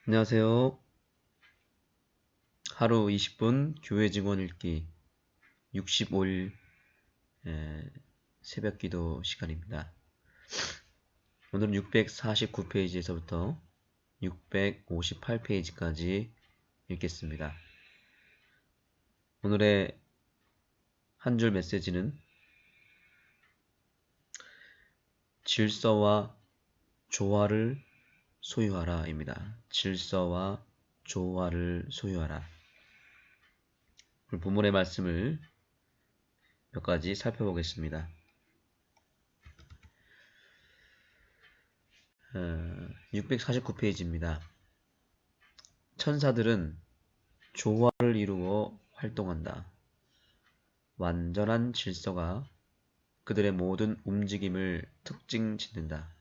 안녕하세요. 하루 20분 교회 증언 읽기 65일 새벽 기도 시간입니다. 오늘은 649페이지에서부터 658페이지까지 읽겠습니다. 오늘의 한 줄 메시지는 질서와 조화를 소유하라 입니다. 질서와 조화를 소유하라. 오늘 본문의 말씀을 몇 가지 살펴보겠습니다. 649페이지입니다. 천사들은 조화를 이루어 활동한다. 완전한 질서가 그들의 모든 움직임을 특징 짓는다.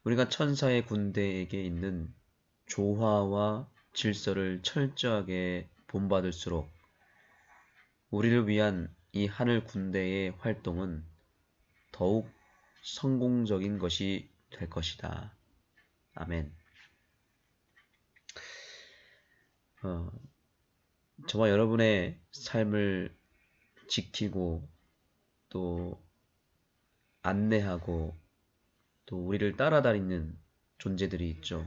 우리가 천사의 군대에게 있는 조화와 질서를 철저하게 본받을수록 우리를 위한 이 하늘 군대의 활동은 더욱 성공적인 것이 될 것이다. 아멘. 저와 여러분의 삶을 지키고 또 안내하고 또 우리를 따라다니는 존재들이 있죠.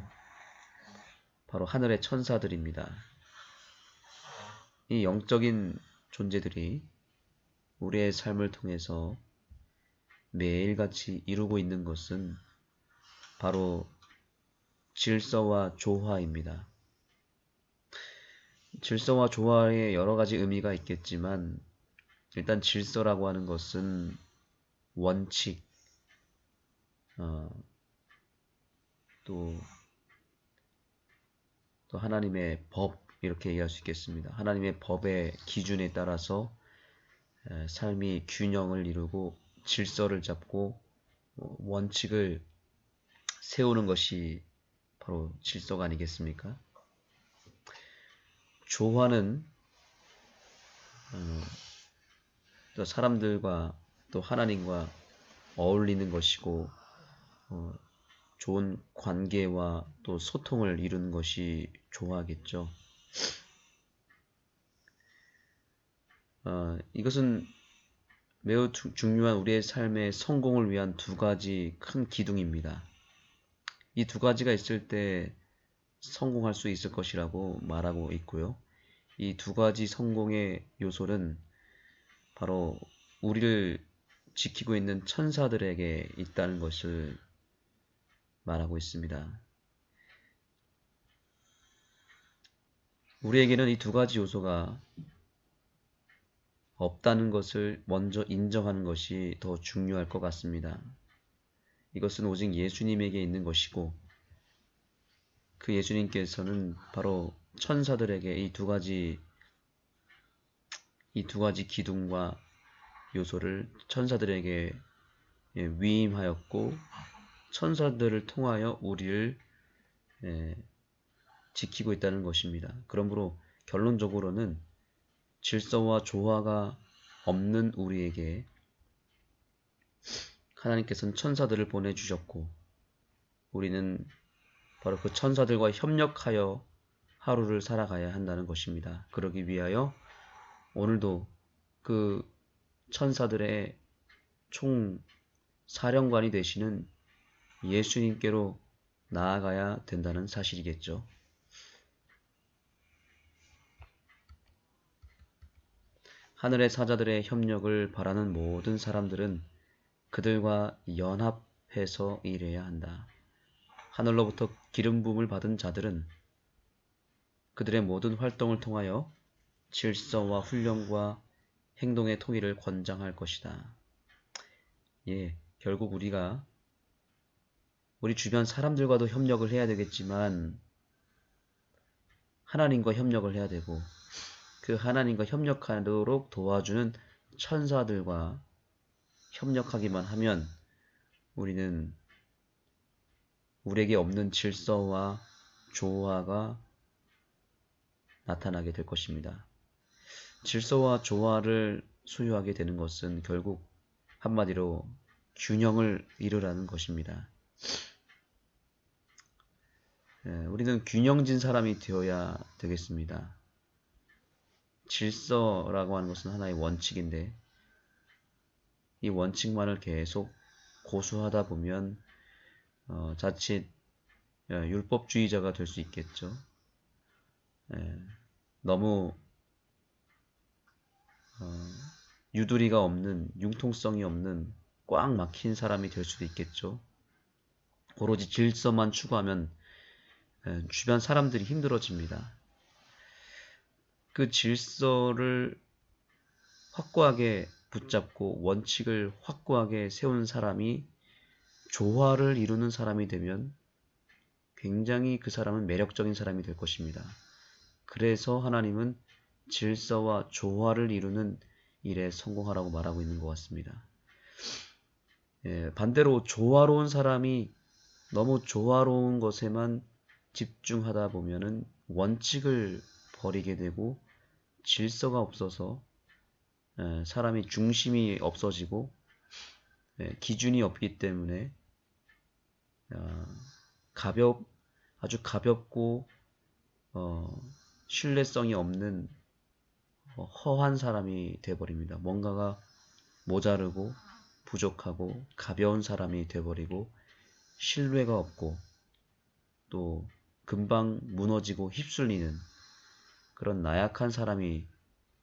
바로 하늘의 천사들입니다. 이 영적인 존재들이 우리의 삶을 통해서 매일같이 이루고 있는 것은 바로 질서와 조화입니다. 질서와 조화에 여러 가지 의미가 있겠지만 일단 질서라고 하는 것은 원칙, 또 하나님의 법 이렇게 얘기할 수 있겠습니다. 하나님의 법의 기준에 따라서 삶이 균형을 이루고 질서를 잡고 원칙을 세우는 것이 바로 질서가 아니겠습니까? 조화는 또 사람들과 또 하나님과 어울리는 것이고 좋은 관계와 또 소통을 이루는 것이 조화겠죠. 이것은 매우 중요한 우리의 삶의 성공을 위한 두 가지 큰 기둥입니다. 이 두 가지가 있을 때 성공할 수 있을 것이라고 말하고 있고요. 이 두 가지 성공의 요소는 바로 우리를 지키고 있는 천사들에게 있다는 것을 말하고 있습니다. 우리에게는 이 두 가지 요소가 없다는 것을 먼저 인정하는 것이 더 중요할 것 같습니다. 이것은 오직 예수님에게 있는 것이고 그 예수님께서는 바로 천사들에게 이 두 가지 기둥과 요소를 천사들에게 위임하였고 천사들을 통하여 우리를 지키고 있다는 것입니다. 그러므로 결론적으로는 질서와 조화가 없는 우리에게 하나님께서는 천사들을 보내주셨고 우리는 바로 그 천사들과 협력하여 하루를 살아가야 한다는 것입니다. 그러기 위하여 오늘도 그 천사들의 총사령관이 되시는 예수님께로 나아가야 된다는 사실이겠죠. 하늘의 사자들의 협력을 바라는 모든 사람들은 그들과 연합해서 일해야 한다. 하늘로부터 기름 부음을 받은 자들은 그들의 모든 활동을 통하여 질서와 훈련과 행동의 통일을 권장할 것이다. 결국 우리가 우리 주변 사람들과도 협력을 해야 되겠지만 하나님과 협력을 해야 되고 그 하나님과 협력하도록 도와주는 천사들과 협력하기만 하면 우리는 우리에게 없는 질서와 조화가 나타나게 될 것입니다. 질서와 조화를 소유하게 되는 것은 결국 한마디로 균형을 이루라는 것입니다. 우리는 균형진 사람이 되어야 되겠습니다. 질서라고 하는 것은 하나의 원칙인데 이 원칙만을 계속 고수하다 보면 자칫 율법주의자가 될 수 있겠죠. 너무 유두리가 없는, 융통성이 없는 꽉 막힌 사람이 될 수도 있겠죠. 오로지 질서만 추구하면 주변 사람들이 힘들어집니다. 그 질서를 확고하게 붙잡고 원칙을 확고하게 세운 사람이 조화를 이루는 사람이 되면 굉장히 그 사람은 매력적인 사람이 될 것입니다. 그래서 하나님은 질서와 조화를 이루는 일에 성공하라고 말하고 있는 것 같습니다. 반대로 조화로운 사람이 너무 조화로운 것에만 집중하다 보면은 원칙을 버리게 되고 질서가 없어서 사람이 중심이 없어지고 기준이 없기 때문에 아주 가볍고 신뢰성이 없는 허한 사람이 되어버립니다. 뭔가가 모자르고 부족하고 가벼운 사람이 되어버리고 신뢰가 없고 또 금방 무너지고 휩쓸리는 그런 나약한 사람이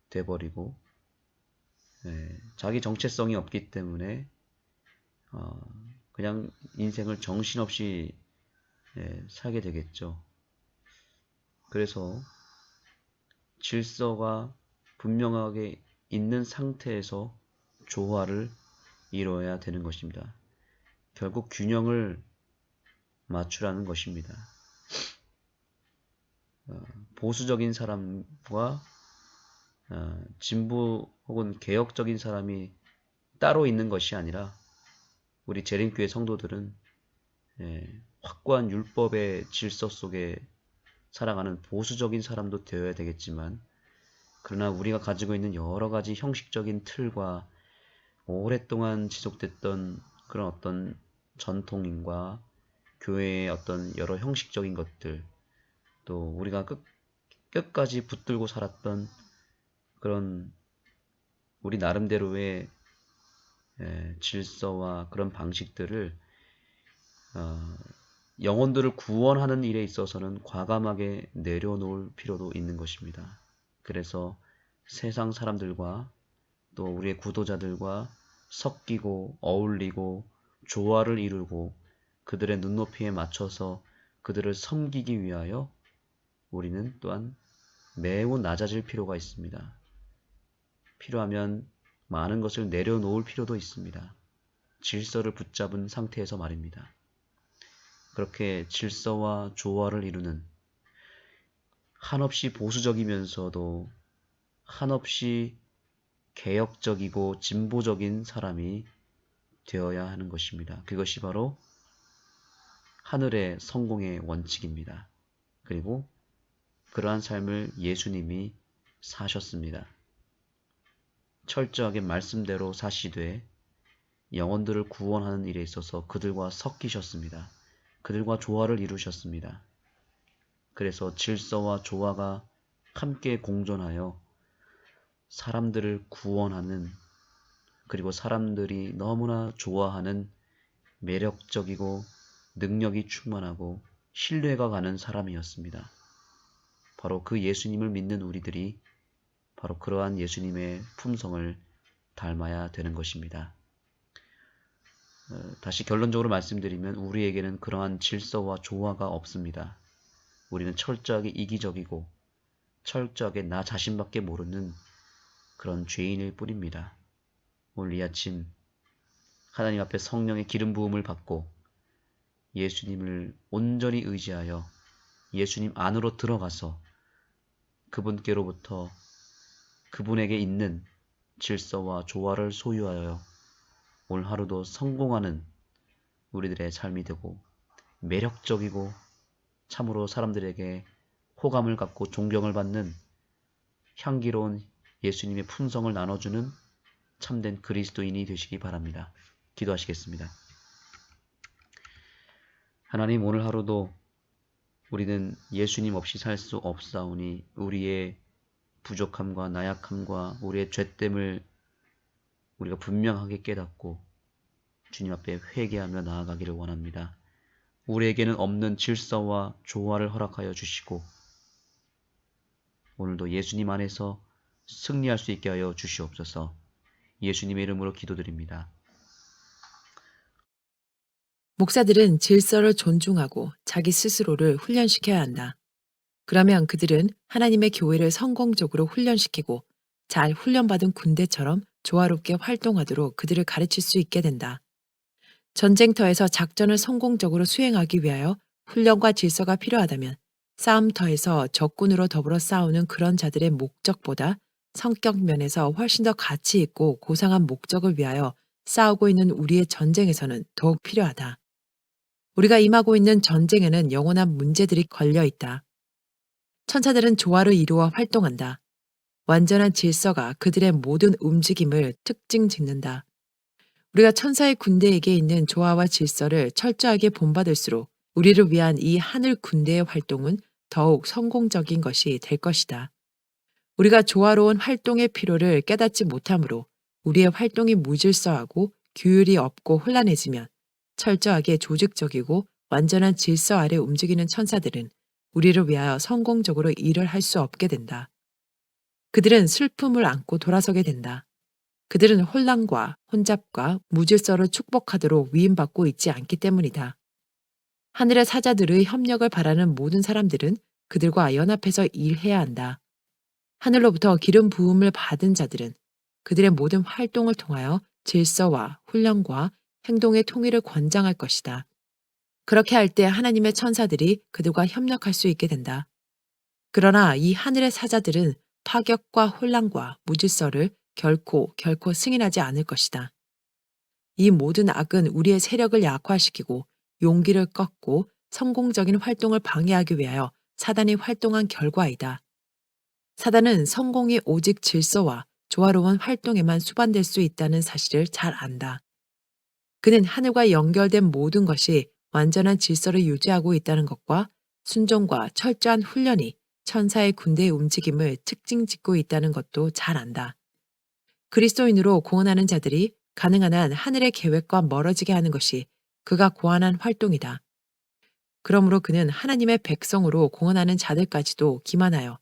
되어버리고 자기 정체성이 없기 때문에 그냥 인생을 정신없이 살게 되겠죠. 그래서 질서가 분명하게 있는 상태에서 조화를 이루어야 되는 것입니다. 결국 균형을 맞추라는 것입니다. 보수적인 사람과 진보 혹은 개혁적인 사람이 따로 있는 것이 아니라 우리 재림교회 성도들은 확고한 율법의 질서 속에 살아가는 보수적인 사람도 되어야 되겠지만 그러나 우리가 가지고 있는 여러 가지 형식적인 틀과 오랫동안 지속됐던 그런 어떤 전통인과 교회의 어떤 여러 형식적인 것들 또 우리가 끝까지 붙들고 살았던 그런 우리 나름대로의 질서와 그런 방식들을 영혼들을 구원하는 일에 있어서는 과감하게 내려놓을 필요도 있는 것입니다. 그래서 세상 사람들과 또 우리의 구도자들과 섞이고 어울리고 조화를 이루고 그들의 눈높이에 맞춰서 그들을 섬기기 위하여 우리는 또한 매우 낮아질 필요가 있습니다. 필요하면 많은 것을 내려놓을 필요도 있습니다. 질서를 붙잡은 상태에서 말입니다. 그렇게 질서와 조화를 이루는 한없이 보수적이면서도 한없이 개혁적이고 진보적인 사람이 되어야 하는 것입니다. 그것이 바로 하늘의 성공의 원칙입니다. 그리고 그러한 삶을 예수님이 사셨습니다. 철저하게 말씀대로 사시되 영혼들을 구원하는 일에 있어서 그들과 섞이셨습니다. 그들과 조화를 이루셨습니다. 그래서 질서와 조화가 함께 공존하여 사람들을 구원하는 그리고 사람들이 너무나 좋아하는 매력적이고 능력이 충만하고 신뢰가 가는 사람이었습니다. 바로 그 예수님을 믿는 우리들이 바로 그러한 예수님의 품성을 닮아야 되는 것입니다. 다시 결론적으로 말씀드리면 우리에게는 그러한 질서와 조화가 없습니다. 우리는 철저하게 이기적이고 철저하게 나 자신밖에 모르는 그런 죄인일 뿐입니다. 오늘 이 아침 하나님 앞에 성령의 기름 부음을 받고 예수님을 온전히 의지하여 예수님 안으로 들어가서 그분께로부터 그분에게 있는 질서와 조화를 소유하여 오늘 하루도 성공하는 우리들의 삶이 되고 매력적이고 참으로 사람들에게 호감을 갖고 존경을 받는 향기로운 예수님의 품성을 나눠주는 참된 그리스도인이 되시기 바랍니다. 기도하시겠습니다. 하나님 오늘 하루도 우리는 예수님 없이 살 수 없사오니 우리의 부족함과 나약함과 우리의 죄됨을 우리가 분명하게 깨닫고 주님 앞에 회개하며 나아가기를 원합니다. 우리에게는 없는 질서와 조화를 허락하여 주시고 오늘도 예수님 안에서 승리할 수 있게 하여 주시옵소서. 예수님의 이름으로 기도드립니다. 목사들은 질서를 존중하고 자기 스스로를 훈련시켜야 한다. 그러면 그들은 하나님의 교회를 성공적으로 훈련시키고 잘 훈련받은 군대처럼 조화롭게 활동하도록 그들을 가르칠 수 있게 된다. 전쟁터에서 작전을 성공적으로 수행하기 위하여 훈련과 질서가 필요하다면 싸움터에서 적군으로 더불어 싸우는 그런 자들의 목적보다 성격 면에서 훨씬 더 가치 있고 고상한 목적을 위하여 싸우고 있는 우리의 전쟁에서는 더욱 필요하다. 우리가 임하고 있는 전쟁에는 영원한 문제들이 걸려 있다. 천사들은 조화를 이루어 활동한다. 완전한 질서가 그들의 모든 움직임을 특징 짓는다. 우리가 천사의 군대에게 있는 조화와 질서를 철저하게 본받을수록 우리를 위한 이 하늘 군대의 활동은 더욱 성공적인 것이 될 것이다. 우리가 조화로운 활동의 필요를 깨닫지 못하므로 우리의 활동이 무질서하고 규율이 없고 혼란해지면 철저하게 조직적이고 완전한 질서 아래 움직이는 천사들은 우리를 위하여 성공적으로 일을 할 수 없게 된다. 그들은 슬픔을 안고 돌아서게 된다. 그들은 혼란과 혼잡과 무질서를 축복하도록 위임받고 있지 않기 때문이다. 하늘의 사자들의 협력을 바라는 모든 사람들은 그들과 연합해서 일해야 한다. 하늘로부터 기름 부음을 받은 자들은 그들의 모든 활동을 통하여 질서와 훈련과 행동의 통일을 권장할 것이다. 그렇게 할 때 하나님의 천사들이 그들과 협력할 수 있게 된다. 그러나 이 하늘의 사자들은 파격과 혼란과 무질서를 결코 승인하지 않을 것이다. 이 모든 악은 우리의 세력을 약화시키고 용기를 꺾고 성공적인 활동을 방해하기 위하여 사단이 활동한 결과이다. 사단은 성공이 오직 질서와 조화로운 활동에만 수반될 수 있다는 사실을 잘 안다. 그는 하늘과 연결된 모든 것이 완전한 질서를 유지하고 있다는 것과 순종과 철저한 훈련이 천사의 군대의 움직임을 특징 짓고 있다는 것도 잘 안다. 그리스도인으로 공헌하는 자들이 가능한 한 하늘의 계획과 멀어지게 하는 것이 그가 고안한 활동이다. 그러므로 그는 하나님의 백성으로 공헌하는 자들까지도 기만하여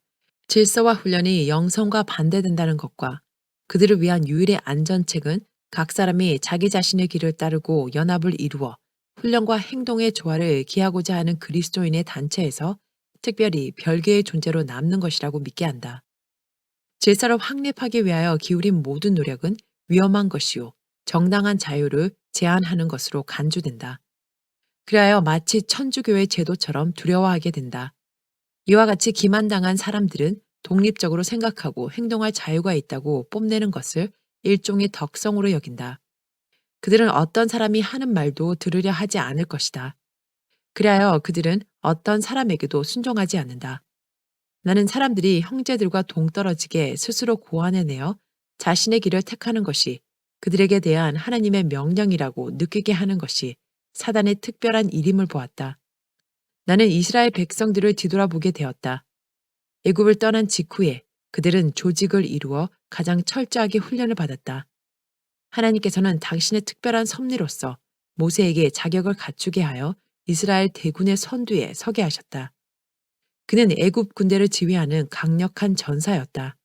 질서와 훈련이 영성과 반대된다는 것과 그들을 위한 유일의 안전책은 각 사람이 자기 자신의 길을 따르고 연합을 이루어 훈련과 행동의 조화를 기하고자 하는 그리스도인의 단체에서 특별히 별개의 존재로 남는 것이라고 믿게 한다. 질서를 확립하기 위하여 기울인 모든 노력은 위험한 것이요 정당한 자유를 제한하는 것으로 간주된다. 그리하여 마치 천주교의 제도처럼 두려워하게 된다. 이와 같이 기만당한 사람들은 독립적으로 생각하고 행동할 자유가 있다고 뽐내는 것을 일종의 덕성으로 여긴다. 그들은 어떤 사람이 하는 말도 들으려 하지 않을 것이다. 그리하여 그들은 어떤 사람에게도 순종하지 않는다. 나는 사람들이 형제들과 동떨어지게 스스로 고안해내어 자신의 길을 택하는 것이 그들에게 대한 하나님의 명령이라고 느끼게 하는 것이 사단의 특별한 일임을 보았다. 나는 이스라엘 백성들을 뒤돌아보게 되었다. 애굽을 떠난 직후에 그들은 조직을 이루어 가장 철저하게 훈련을 받았다. 하나님께서는 당신의 특별한 섭리로서 모세에게 자격을 갖추게 하여 이스라엘 대군의 선두에 서게 하셨다. 그는 애굽 군대를 지휘하는 강력한 전사였다.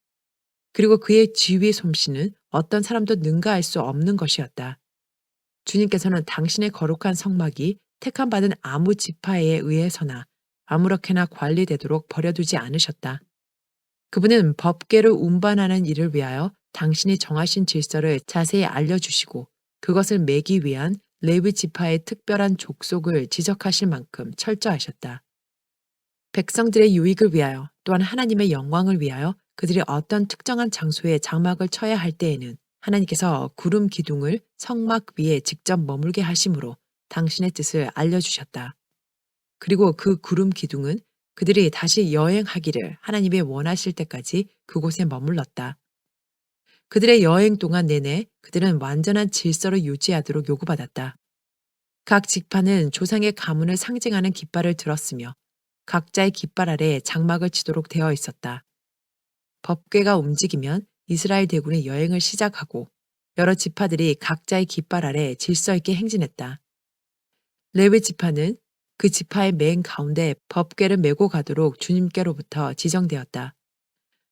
그리고 그의 지휘 솜씨는 어떤 사람도 능가할 수 없는 것이었다. 주님께서는 당신의 거룩한 성막이 택함받은 아무 지파에 의해서나 아무렇게나 관리되도록 버려두지 않으셨다. 그분은 법궤를 운반하는 일을 위하여 당신이 정하신 질서를 자세히 알려주시고 그것을 매기 위한 레위 지파의 특별한 족속을 지적하실 만큼 철저하셨다. 백성들의 유익을 위하여 또한 하나님의 영광을 위하여 그들이 어떤 특정한 장소에 장막을 쳐야 할 때에는 하나님께서 구름 기둥을 성막 위에 직접 머물게 하심으로 당신의 뜻을 알려주셨다. 그리고 그 구름 기둥은 그들이 다시 여행하기를 하나님이 원하실 때까지 그곳에 머물렀다. 그들의 여행 동안 내내 그들은 완전한 질서를 유지하도록 요구받았다. 각 지파는 조상의 가문을 상징하는 깃발을 들었으며 각자의 깃발 아래 장막을 치도록 되어 있었다. 법궤가 움직이면 이스라엘 대군이 여행을 시작하고 여러 지파들이 각자의 깃발 아래 질서 있게 행진했다. 레위 지파는 그 지파의 맨 가운데 법궤를 메고 가도록 주님께로부터 지정되었다.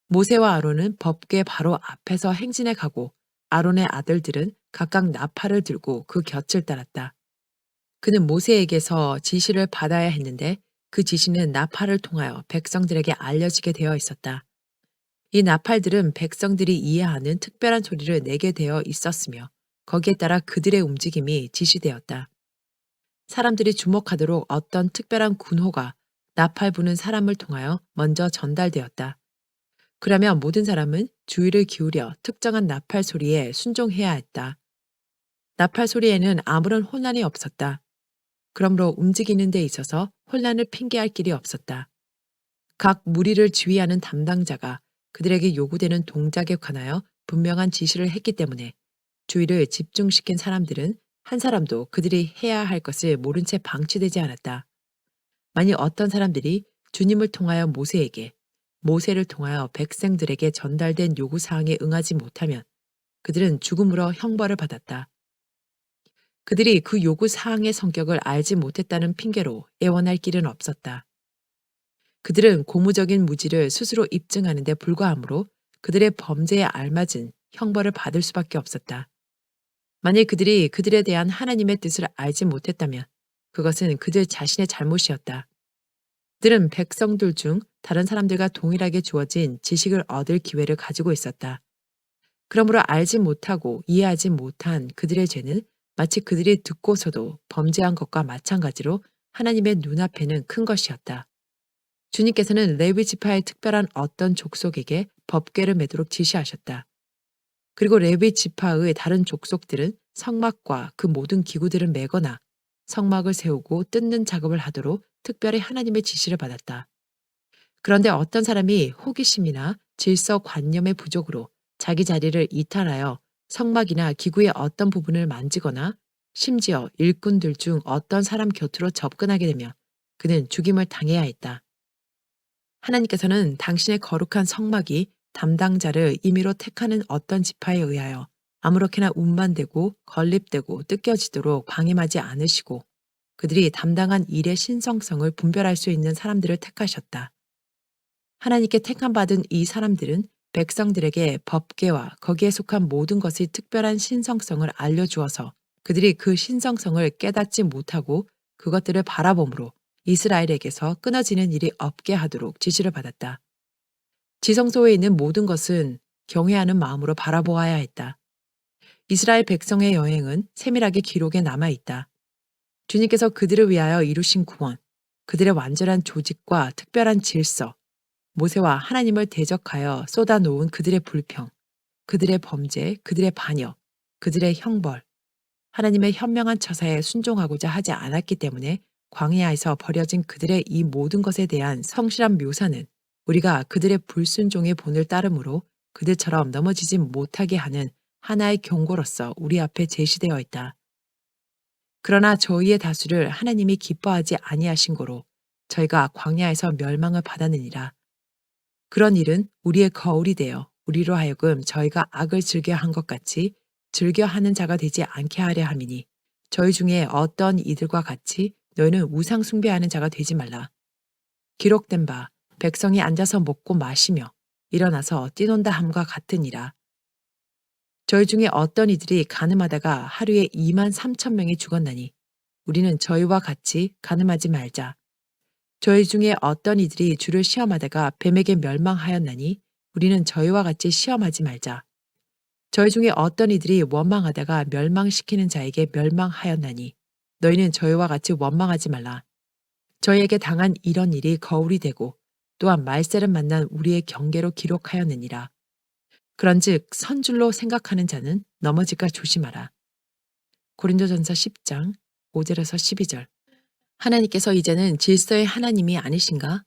모세와 아론은 법궤 바로 앞에서 행진해 가고 아론의 아들들은 각각 나팔을 들고 그 곁을 따랐다. 그는 모세에게서 지시를 받아야 했는데 그 지시는 나팔을 통하여 백성들에게 알려지게 되어 있었다. 이 나팔들은 백성들이 이해하는 특별한 소리를 내게 되어 있었으며 거기에 따라 그들의 움직임이 지시되었다. 사람들이 주목하도록 어떤 특별한 군호가 나팔 부는 사람을 통하여 먼저 전달되었다. 그러면 모든 사람은 주의를 기울여 특정한 나팔 소리에 순종해야 했다. 나팔 소리에는 아무런 혼란이 없었다. 그러므로 움직이는 데 있어서 혼란을 핑계할 길이 없었다. 각 무리를 지휘하는 담당자가 그들에게 요구되는 동작에 관하여 분명한 지시를 했기 때문에 주의를 집중시킨 사람들은 한 사람도 그들이 해야 할 것을 모른 채 방치되지 않았다. 만일 어떤 사람들이 주님을 통하여 모세에게, 모세를 통하여 백성들에게 전달된 요구사항에 응하지 못하면 그들은 죽음으로 형벌을 받았다. 그들이 그 요구사항의 성격을 알지 못했다는 핑계로 애원할 길은 없었다. 그들은 고무적인 무지를 스스로 입증하는 데 불과하므로 그들의 범죄에 알맞은 형벌을 받을 수밖에 없었다. 만일 그들이 그들에 대한 하나님의 뜻을 알지 못했다면 그것은 그들 자신의 잘못이었다. 그들은 백성들 중 다른 사람들과 동일하게 주어진 지식을 얻을 기회를 가지고 있었다. 그러므로 알지 못하고 이해하지 못한 그들의 죄는 마치 그들이 듣고서도 범죄한 것과 마찬가지로 하나님의 눈앞에는 큰 것이었다. 주님께서는 레위 지파의 특별한 어떤 족속에게 법궤를 매도록 지시하셨다. 그리고 레위 지파의 다른 족속들은 성막과 그 모든 기구들을 매거나 성막을 세우고 뜯는 작업을 하도록 특별히 하나님의 지시를 받았다. 그런데 어떤 사람이 호기심이나 질서관념의 부족으로 자기 자리를 이탈하여 성막이나 기구의 어떤 부분을 만지거나 심지어 일꾼들 중 어떤 사람 곁으로 접근하게 되면 그는 죽임을 당해야 했다. 하나님께서는 당신의 거룩한 성막이 담당자를 임의로 택하는 어떤 지파에 의하여 아무렇게나 운반되고 건립되고 뜯겨지도록 방임하지 않으시고 그들이 담당한 일의 신성성을 분별할 수 있는 사람들을 택하셨다. 하나님께 택함받은 이 사람들은 백성들에게 법궤와 거기에 속한 모든 것의 특별한 신성성을 알려주어서 그들이 그 신성성을 깨닫지 못하고 그것들을 바라봄으로 이스라엘에게서 끊어지는 일이 없게 하도록 지시를 받았다. 지성소에 있는 모든 것은 경외하는 마음으로 바라보아야 했다. 이스라엘 백성의 여행은 세밀하게 기록에 남아있다. 주님께서 그들을 위하여 이루신 구원, 그들의 완전한 조직과 특별한 질서, 모세와 하나님을 대적하여 쏟아놓은 그들의 불평, 그들의 범죄, 그들의 반역, 그들의 형벌, 하나님의 현명한 처사에 순종하고자 하지 않았기 때문에 광야에서 버려진 그들의 이 모든 것에 대한 성실한 묘사는 우리가 그들의 불순종의 본을 따름으로 그들처럼 넘어지지 못하게 하는 하나의 경고로서 우리 앞에 제시되어 있다. 그러나 저희의 다수를 하나님이 기뻐하지 아니하신 고로 저희가 광야에서 멸망을 받았느니라. 그런 일은 우리의 거울이 되어 우리로 하여금 저희가 악을 즐겨한 것 같이 즐겨하는 자가 되지 않게 하려 함이니 저희 중에 어떤 이들과 같이 너희는 우상 숭배하는 자가 되지 말라. 기록된 바 백성이 앉아서 먹고 마시며 일어나서 뛰논다 함과 같으니라. 저희 중에 어떤 이들이 가늠하다가 하루에 2만 3천 명이 죽었나니 우리는 저희와 같이 가늠하지 말자. 저희 중에 어떤 이들이 주를 시험하다가 뱀에게 멸망하였나니 우리는 저희와 같이 시험하지 말자. 저희 중에 어떤 이들이 원망하다가 멸망시키는 자에게 멸망하였나니 너희는 저희와 같이 원망하지 말라. 저희에게 당한 이런 일이 거울이 되고 또한 말세를 만난 우리의 경계로 기록하였느니라. 그런즉 선줄로 생각하는 자는 넘어질까 조심하라. 고린도전서 10장 5절에서 12절. 하나님께서 이제는 질서의 하나님이 아니신가?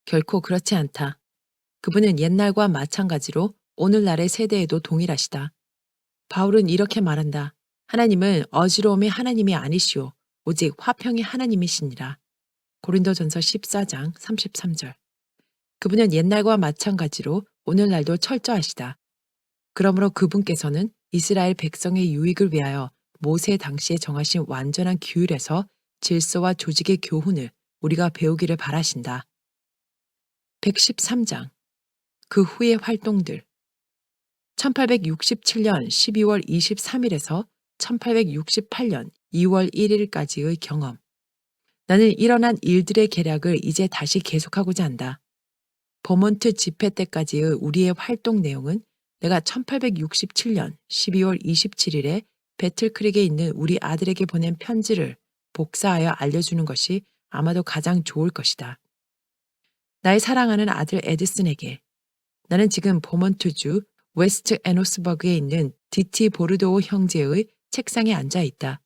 결코 그렇지 않다. 그분은 옛날과 마찬가지로 오늘날의 세대에도 동일하시다. 바울은 이렇게 말한다. 하나님은 어지러움의 하나님이 아니시오. 오직 화평의 하나님이시니라. 고린도전서 14장 33절. 그분은 옛날과 마찬가지로 오늘날도 철저하시다. 그러므로 그분께서는 이스라엘 백성의 유익을 위하여 모세 당시에 정하신 완전한 규율에서 질서와 조직의 교훈을 우리가 배우기를 바라신다. 113장. 그 후의 활동들. 1867년 12월 23일에서 1868년 2월 1일까지의 경험. 나는 일어난 일들의 계략을 이제 다시 계속하고자 한다. 버몬트 집회 때까지의 우리의 활동 내용은 내가 1867년 12월 27일에 배틀크릭에 있는 우리 아들에게 보낸 편지를 복사하여 알려주는 것이 아마도 가장 좋을 것이다. 나의 사랑하는 아들 에드슨에게. 나는 지금 버몬트주 웨스트 에노스버그에 있는 디티 보르도우 형제의 책상에 앉아 있다.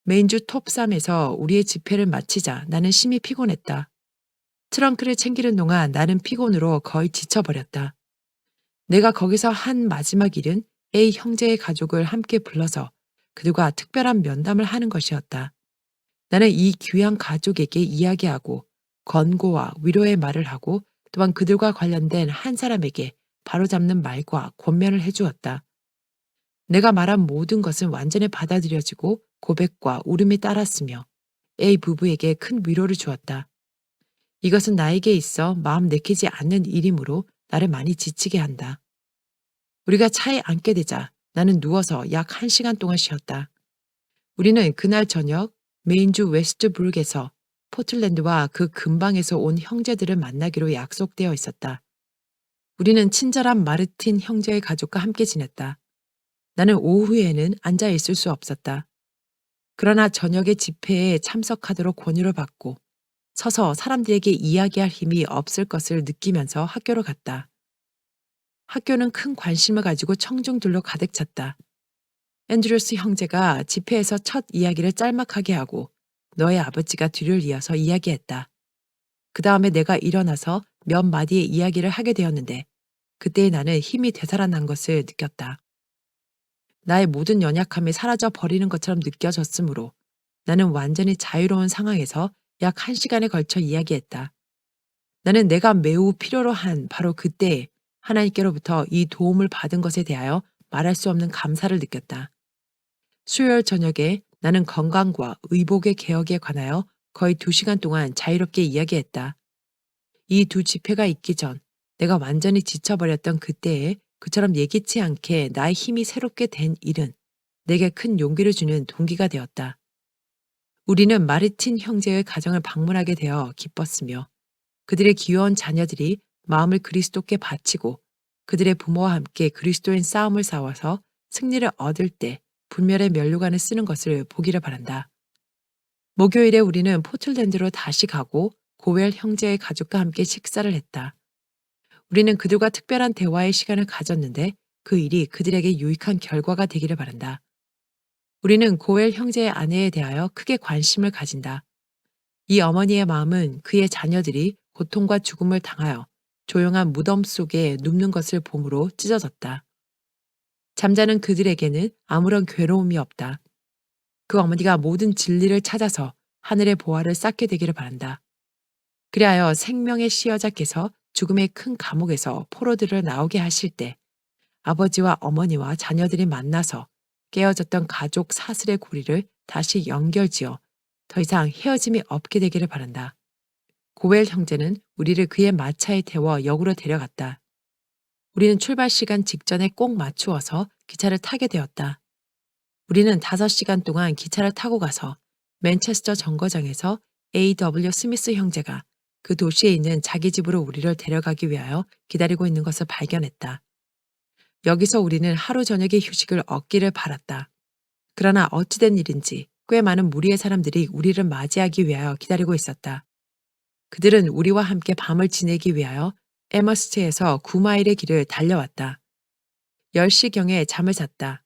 메인주 톱3에서 우리의 집회를 마치자 나는 심히 피곤했다. 트렁크를 챙기는 동안 나는 피곤으로 거의 지쳐버렸다. 내가 거기서 한 마지막 일은 A 형제의 가족을 함께 불러서 그들과 특별한 면담을 하는 것이었다. 나는 이 귀한 가족에게 이야기하고 권고와 위로의 말을 하고 또한 그들과 관련된 한 사람에게 바로잡는 말과 권면을 해주었다. 내가 말한 모든 것은 완전히 받아들여지고 고백과 울음이 따랐으며 A 부부에게 큰 위로를 주었다. 이것은 나에게 있어 마음 내키지 않는 일이므로 나를 많이 지치게 한다. 우리가 차에 앉게 되자 나는 누워서 약 1시간 동안 쉬었다. 우리는 그날 저녁 메인주 웨스트브룩에서 포틀랜드와 그 근방에서 온 형제들을 만나기로 약속되어 있었다. 우리는 친절한 마르틴 형제의 가족과 함께 지냈다. 나는 오후에는 앉아 있을 수 없었다. 그러나 저녁에 집회에 참석하도록 권유를 받고 서서 사람들에게 이야기할 힘이 없을 것을 느끼면서 학교로 갔다. 학교는 큰 관심을 가지고 청중들로 가득 찼다. 앤드루스 형제가 집회에서 첫 이야기를 짤막하게 하고 너의 아버지가 뒤를 이어서 이야기했다. 그 다음에 내가 일어나서 몇 마디의 이야기를 하게 되었는데 그때 나는 힘이 되살아난 것을 느꼈다. 나의 모든 연약함이 사라져 버리는 것처럼 느껴졌으므로 나는 완전히 자유로운 상황에서 약 1시간에 걸쳐 이야기했다. 나는 내가 매우 필요로 한 바로 그때에 하나님께로부터 이 도움을 받은 것에 대하여 말할 수 없는 감사를 느꼈다. 수요일 저녁에 나는 건강과 의복의 개혁에 관하여 거의 2시간 동안 자유롭게 이야기했다. 이 두 집회가 있기 전 내가 완전히 지쳐버렸던 그때에 그처럼 예기치 않게 나의 힘이 새롭게 된 일은 내게 큰 용기를 주는 동기가 되었다. 우리는 마르틴 형제의 가정을 방문하게 되어 기뻤으며 그들의 귀여운 자녀들이 마음을 그리스도께 바치고 그들의 부모와 함께 그리스도인 싸움을 싸워서 승리를 얻을 때 불멸의 면류관을 쓰는 것을 보기를 바란다. 목요일에 우리는 포틀랜드로 다시 가고 고웰 형제의 가족과 함께 식사를 했다. 우리는 그들과 특별한 대화의 시간을 가졌는데 그 일이 그들에게 유익한 결과가 되기를 바란다. 우리는 고웰 형제의 아내에 대하여 크게 관심을 가진다. 이 어머니의 마음은 그의 자녀들이 고통과 죽음을 당하여 조용한 무덤 속에 눕는 것을 봄으로 찢어졌다. 잠자는 그들에게는 아무런 괴로움이 없다. 그 어머니가 모든 진리를 찾아서 하늘의 보화를 쌓게 되기를 바란다. 그리하여 생명의 시여자께서 죽음의 큰 감옥에서 포로들을 나오게 하실 때 아버지와 어머니와 자녀들이 만나서 깨어졌던 가족 사슬의 고리를 다시 연결지어 더 이상 헤어짐이 없게 되기를 바란다. 고웰 형제는 우리를 그의 마차에 태워 역으로 데려갔다. 우리는 출발 시간 직전에 꼭 맞추어서 기차를 타게 되었다. 우리는 5시간 동안 기차를 타고 가서 맨체스터 정거장에서 A.W. 스미스 형제가 그 도시에 있는 자기 집으로 우리를 데려가기 위하여 기다리고 있는 것을 발견했다. 여기서 우리는 하루 저녁의 휴식을 얻기를 바랐다. 그러나 어찌된 일인지 꽤 많은 무리의 사람들이 우리를 맞이하기 위하여 기다리고 있었다. 그들은 우리와 함께 밤을 지내기 위하여 에머스트에서 9마일의 길을 달려왔다. 10시경에 잠을 잤다.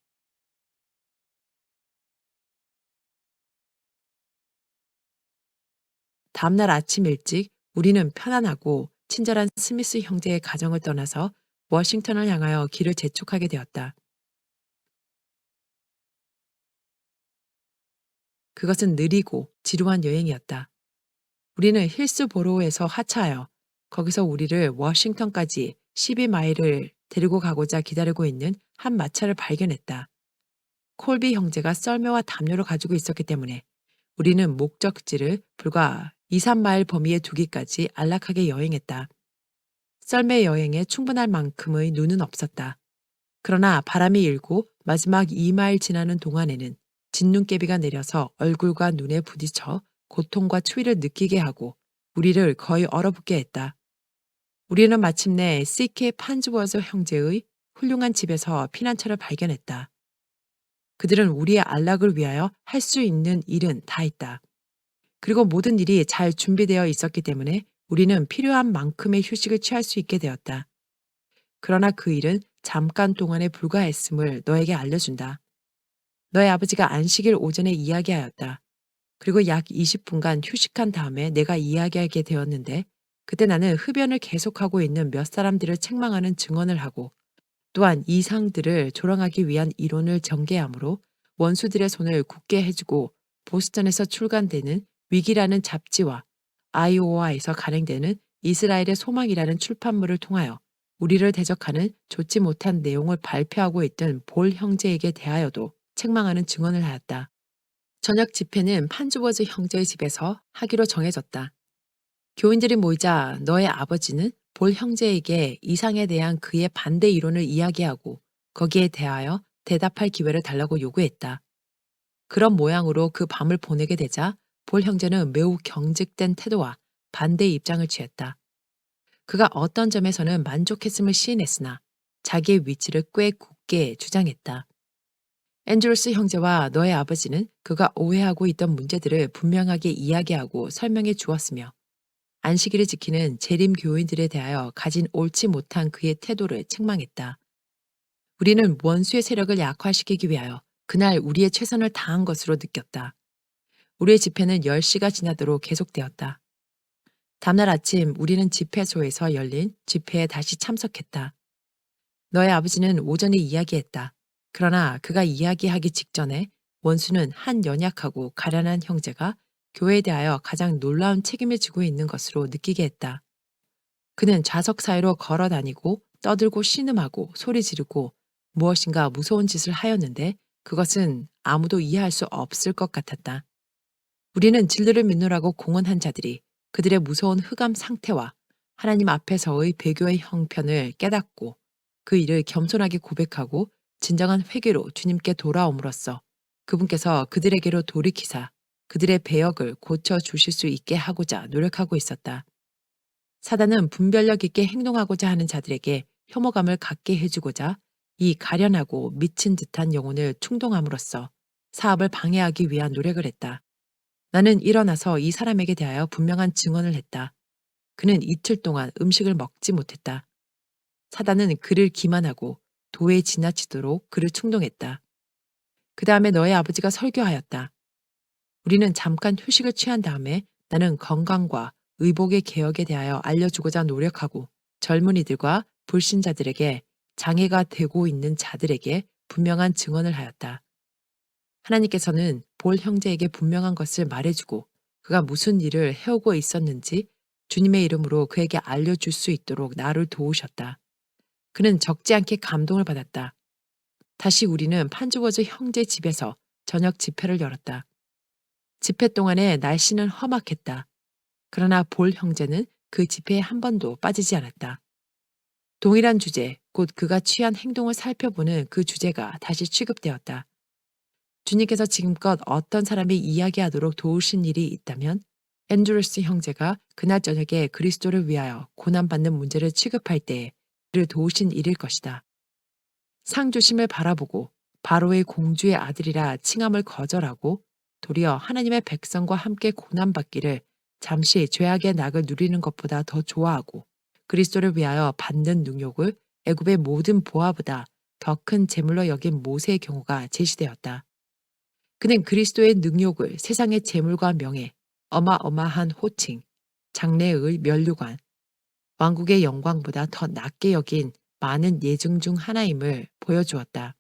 다음날 아침 일찍 우리는 편안하고 친절한 스미스 형제의 가정을 떠나서 워싱턴을 향하여 길을 재촉하게 되었다. 그것은 느리고 지루한 여행이었다. 우리는 힐스보로우에서 하차하여 거기서 우리를 워싱턴까지 12마일을 데리고 가고자 기다리고 있는 한 마차를 발견했다. 콜비 형제가 썰매와 담요를 가지고 있었기 때문에 우리는 목적지를 불과 2, 3마일 범위에 두기까지 안락하게 여행했다. 썰매 여행에 충분할 만큼의 눈은 없었다. 그러나 바람이 일고 마지막 2마일 지나는 동안에는 진눈깨비가 내려서 얼굴과 눈에 부딪혀 고통과 추위를 느끼게 하고 우리를 거의 얼어붙게 했다. 우리는 마침내 CK 판즈워즈 형제의 훌륭한 집에서 피난처를 발견했다. 그들은 우리의 안락을 위하여 할 수 있는 일은 다 했다. 그리고 모든 일이 잘 준비되어 있었기 때문에 우리는 필요한 만큼의 휴식을 취할 수 있게 되었다. 그러나 그 일은 잠깐 동안에 불과했음을 너에게 알려준다. 너의 아버지가 안식일 오전에 이야기하였다. 그리고 약 20분간 휴식한 다음에 내가 이야기하게 되었는데 그때 나는 흡연을 계속하고 있는 몇 사람들을 책망하는 증언을 하고 또한 이 상들을 조롱하기 위한 이론을 전개하므로 원수들의 손을 굳게 해주고 보스턴에서 출간되는 위기라는 잡지와 아이오와에서 간행되는 이스라엘의 소망이라는 출판물을 통하여 우리를 대적하는 좋지 못한 내용을 발표하고 있던 볼 형제에게 대하여도 책망하는 증언을 하였다. 저녁 집회는 판주버즈 형제의 집에서 하기로 정해졌다. 교인들이 모이자 너의 아버지는 볼 형제에게 이상에 대한 그의 반대 이론을 이야기하고 거기에 대하여 대답할 기회를 달라고 요구했다. 그런 모양으로 그 밤을 보내게 되자 볼 형제는 매우 경직된 태도와 반대 입장을 취했다. 그가 어떤 점에서는 만족했음을 시인했으나 자기의 위치를 꽤 굳게 주장했다. 앤드루스 형제와 너의 아버지는 그가 오해하고 있던 문제들을 분명하게 이야기하고 설명해 주었으며 안식일을 지키는 재림 교인들에 대하여 가진 옳지 못한 그의 태도를 책망했다. 우리는 원수의 세력을 약화시키기 위하여 그날 우리의 최선을 다한 것으로 느꼈다. 우리의 집회는 10시가 지나도록 계속되었다. 다음날 아침 우리는 집회소에서 열린 집회에 다시 참석했다. 너의 아버지는 오전에 이야기했다. 그러나 그가 이야기하기 직전에 원수는 한 연약하고 가련한 형제가 교회에 대하여 가장 놀라운 책임을 지고 있는 것으로 느끼게 했다. 그는 좌석 사이로 걸어 다니고 떠들고 신음하고 소리 지르고 무엇인가 무서운 짓을 하였는데 그것은 아무도 이해할 수 없을 것 같았다. 우리는 진리를 믿노라고 공언한 자들이 그들의 무서운 흑암 상태와 하나님 앞에서의 배교의 형편을 깨닫고 그 일을 겸손하게 고백하고 진정한 회개로 주님께 돌아옴으로써 그분께서 그들에게로 돌이키사 그들의 배역을 고쳐 주실 수 있게 하고자 노력하고 있었다. 사단은 분별력 있게 행동하고자 하는 자들에게 혐오감을 갖게 해주고자 이 가련하고 미친 듯한 영혼을 충동함으로써 사업을 방해하기 위한 노력을 했다. 나는 일어나서 이 사람에게 대하여 분명한 증언을 했다. 그는 이틀 동안 음식을 먹지 못했다. 사단은 그를 기만하고 도에 지나치도록 그를 충동했다. 그 다음에 너의 아버지가 설교하였다. 우리는 잠깐 휴식을 취한 다음에 나는 건강과 의복의 개혁에 대하여 알려주고자 노력하고 젊은이들과 불신자들에게 장애가 되고 있는 자들에게 분명한 증언을 하였다. 하나님께서는 볼 형제에게 분명한 것을 말해주고 그가 무슨 일을 해오고 있었는지 주님의 이름으로 그에게 알려줄 수 있도록 나를 도우셨다. 그는 적지 않게 감동을 받았다. 다시 우리는 판주워즈 형제 집에서 저녁 집회를 열었다. 집회 동안에 날씨는 험악했다. 그러나 볼 형제는 그 집회에 한 번도 빠지지 않았다. 동일한 주제, 곧 그가 취한 행동을 살펴보는 그 주제가 다시 취급되었다. 주님께서 지금껏 어떤 사람이 이야기하도록 도우신 일이 있다면 앤드루스 형제가 그날 저녁에 그리스도를 위하여 고난받는 문제를 취급할 때에 그를 도우신 일일 것이다. 상주심을 바라보고 바로의 공주의 아들이라 칭함을 거절하고 도리어 하나님의 백성과 함께 고난받기를 잠시 죄악의 낙을 누리는 것보다 더 좋아하고 그리스도를 위하여 받는 능욕을 애굽의 모든 보화보다 더 큰 재물로 여긴 모세의 경우가 제시되었다. 그는 그리스도의 능욕을 세상의 재물과 명예, 어마어마한 호칭, 장래의 면류관, 왕국의 영광보다 더 낮게 여긴 많은 예증 중 하나임을 보여주었다.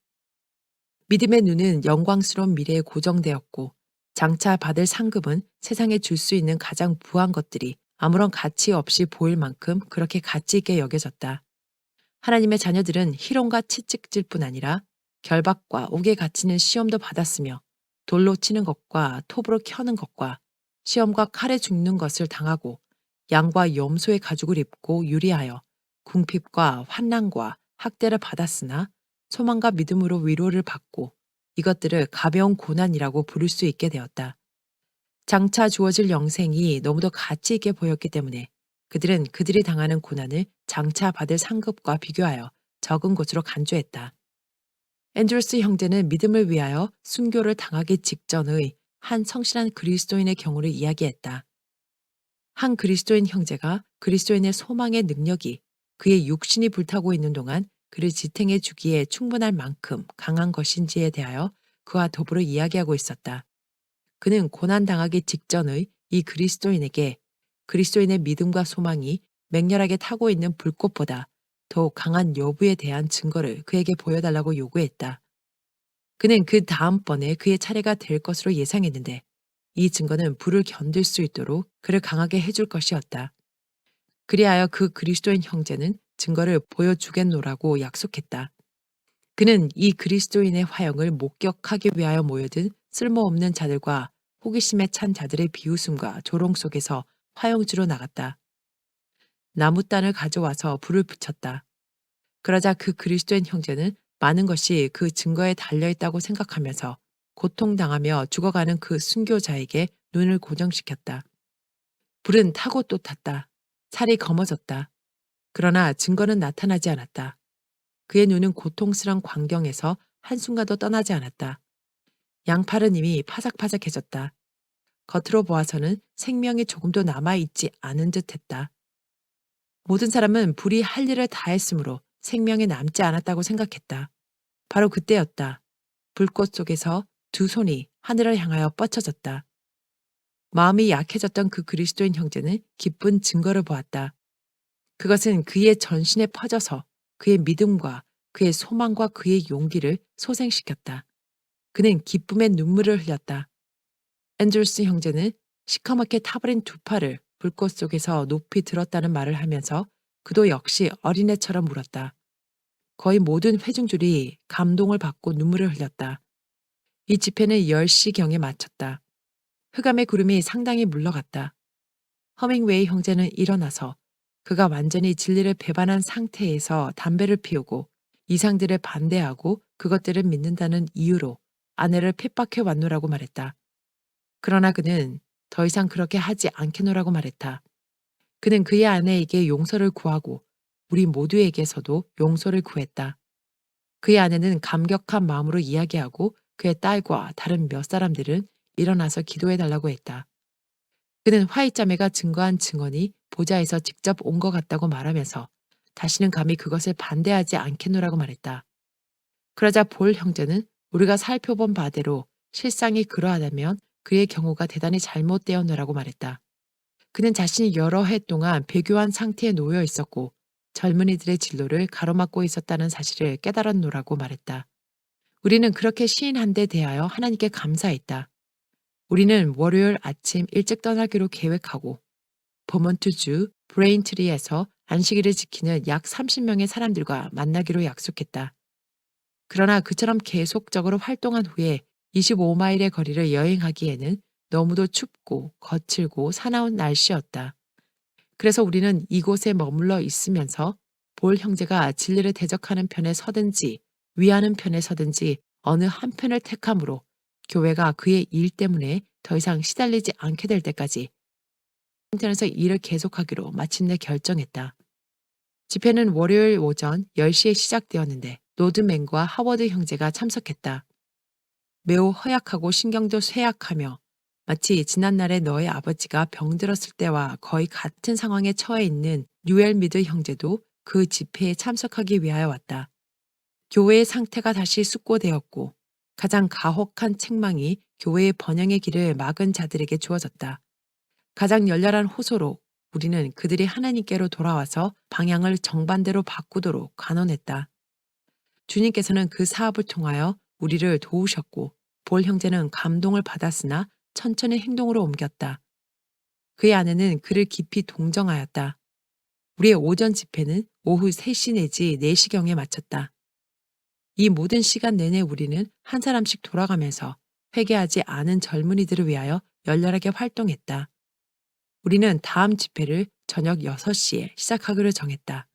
믿음의 눈은 영광스러운 미래에 고정되었고 장차 받을 상급은 세상에 줄 수 있는 가장 부한 것들이 아무런 가치 없이 보일 만큼 그렇게 가치 있게 여겨졌다. 하나님의 자녀들은 희롱과 채찍질 뿐 아니라 결박과 옥에 갇히는 시험도 받았으며 돌로 치는 것과 톱으로 켜는 것과 시험과 칼에 죽는 것을 당하고 양과 염소의 가죽을 입고 유리하여 궁핍과 환난과 학대를 받았으나 소망과 믿음으로 위로를 받고 이것들을 가벼운 고난이라고 부를 수 있게 되었다. 장차 주어질 영생이 너무도 가치 있게 보였기 때문에 그들은 그들이 당하는 고난을 장차 받을 상급과 비교하여 적은 것으로 간주했다. 앤드루스 형제는 믿음을 위하여 순교를 당하기 직전의 한 성실한 그리스도인의 경우를 이야기했다. 한 그리스도인 형제가 그리스도인의 소망의 능력이 그의 육신이 불타고 있는 동안 그를 지탱해 주기에 충분할 만큼 강한 것인지에 대하여 그와 더불어 이야기하고 있었다. 그는 고난당하기 직전의 이 그리스도인에게 그리스도인의 믿음과 소망이 맹렬하게 타고 있는 불꽃보다 더욱 강한 여부에 대한 증거를 그에게 보여달라고 요구했다. 그는 그 다음번에 그의 차례가 될 것으로 예상했는데 이 증거는 불을 견딜 수 있도록 그를 강하게 해줄 것이었다. 그리하여 그 그리스도인 형제는 증거를 보여주겠노라고 약속했다. 그는 이 그리스도인의 화형을 목격하기 위하여 모여든 쓸모없는 자들과 호기심에 찬 자들의 비웃음과 조롱 속에서 화형주로 나갔다. 나무단을 가져와서 불을 붙였다. 그러자 그 그리스도인 형제는 많은 것이 그 증거에 달려있다고 생각하면서 고통당하며 죽어가는 그 순교자에게 눈을 고정시켰다. 불은 타고 또 탔다. 살이 검어졌다. 그러나 증거는 나타나지 않았다. 그의 눈은 고통스러운 광경에서 한순간도 떠나지 않았다. 양팔은 이미 파삭파삭해졌다. 겉으로 보아서는 생명이 조금도 남아있지 않은 듯 했다. 모든 사람은 불이 할 일을 다 했으므로 생명이 남지 않았다고 생각했다. 바로 그때였다. 불꽃 속에서 두 손이 하늘을 향하여 뻗쳐졌다. 마음이 약해졌던 그 그리스도인 형제는 기쁜 증거를 보았다. 그것은 그의 전신에 퍼져서 그의 믿음과 그의 소망과 그의 용기를 소생시켰다. 그는 기쁨의 눈물을 흘렸다. 앤드루스 형제는 시커멓게 타버린 두 팔을 불꽃 속에서 높이 들었다는 말을 하면서 그도 역시 어린애처럼 울었다. 거의 모든 회중들이 감동을 받고 눈물을 흘렸다. 이 집회는 10시경에 마쳤다. 흑암의 구름이 상당히 물러갔다. 허밍웨이 형제는 일어나서 그가 완전히 진리를 배반한 상태에서 담배를 피우고 이상들을 반대하고 그것들을 믿는다는 이유로 아내를 핍박해 왔노라고 말했다. 그러나 그는 더 이상 그렇게 하지 않겠노라고 말했다. 그는 그의 아내에게 용서를 구하고 우리 모두에게서도 용서를 구했다. 그의 아내는 감격한 마음으로 이야기하고 그의 딸과 다른 몇 사람들은 일어나서 기도해달라고 했다. 그는 화이자매가 증거한 증언이 보좌에서 직접 온 것 같다고 말하면서 다시는 감히 그것을 반대하지 않겠노라고 말했다. 그러자 볼 형제는 우리가 살펴본 바대로 실상이 그러하다면 그의 경우가 대단히 잘못되었노라고 말했다. 그는 자신이 여러 해 동안 배교한 상태에 놓여 있었고 젊은이들의 진로를 가로막고 있었다는 사실을 깨달았노라고 말했다. 우리는 그렇게 시인한 데 대하여 하나님께 감사했다. 우리는 월요일 아침 일찍 떠나기로 계획하고 버몬트주 브레인트리에서 안식일을 지키는 약 30명의 사람들과 만나기로 약속했다. 그러나 그처럼 계속적으로 활동한 후에 25마일의 거리를 여행하기에는 너무도 춥고 거칠고 사나운 날씨였다. 그래서 우리는 이곳에 머물러 있으면서 볼 형제가 진리를 대적하는 편에 서든지 위하는 편에 서든지 어느 한편을 택함으로 교회가 그의 일 때문에 더 이상 시달리지 않게 될 때까지 인터넷에서 일을 계속하기로 마침내 결정했다. 집회는 월요일 오전 10시에 시작되었는데 노드맨과 하워드 형제가 참석했다. 매우 허약하고 신경도 쇠약하며 마치 지난날에 너의 아버지가 병들었을 때와 거의 같은 상황에 처해 있는 뉴엘 미드 형제도 그 집회에 참석하기 위하여 왔다. 교회의 상태가 다시 숙고되었고 가장 가혹한 책망이 교회의 번영의 길을 막은 자들에게 주어졌다. 가장 열렬한 호소로 우리는 그들이 하나님께로 돌아와서 방향을 정반대로 바꾸도록 간언했다. 주님께서는 그 사업을 통하여 우리를 도우셨고 볼 형제는 감동을 받았으나 천천히 행동으로 옮겼다. 그의 아내는 그를 깊이 동정하였다. 우리의 오전 집회는 오후 3시 내지 4시경에 마쳤다. 이 모든 시간 내내 우리는 한 사람씩 돌아가면서 회개하지 않은 젊은이들을 위하여 열렬하게 활동했다. 우리는 다음 집회를 저녁 6시에 시작하기로 정했다.